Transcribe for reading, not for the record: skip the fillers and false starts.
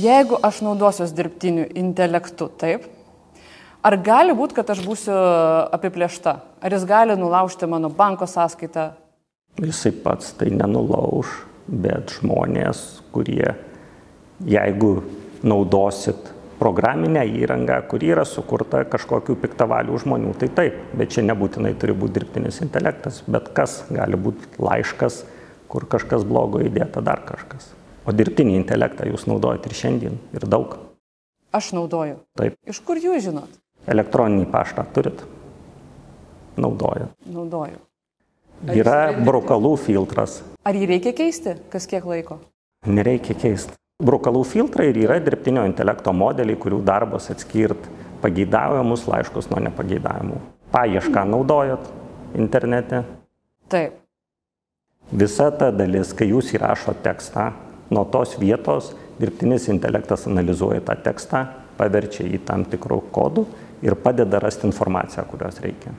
Jeigu aš naudosiuos dirbtiniu intelektu, taip, ar gali būti, kad aš būsiu apiplėšta? Ar jis gali nulaužti mano banko sąskaitą? Jisai pats tai nenulauž, bet žmonės, kurie, jeigu naudosit programinę įrangą, kuri yra sukurta kažkokių piktavalių žmonių, tai taip, bet čia nebūtinai turi būti dirbtinis intelektas, bet kas gali būti laiškas, kur kažkas blogo įdėta, dar kažkas. O dirbtinį intelektą jūs naudojate ir šiandien, ir daug. Aš naudoju. Taip. Iš kur jūs žinot? Elektroninį paštą turit? Naudojat. Naudoju. Yra brukalų filtras. Ar jį reikia keisti? Kas kiek laiko? Nereikia keisti. Brukalų filtrai ir yra dirbtinio intelekto modeliai, kurių darbas atskirt pageidaujamus laiškus nuo nepageidavimų. Paiešką naudojat internete? Taip. Visa ta dalis, kai jūs įrašot tekstą, nuo tos vietos dirbtinis intelektas analizuoja tą tekstą, paverčia į tam tikrų kodų ir padeda rasti informaciją, kurios reikia.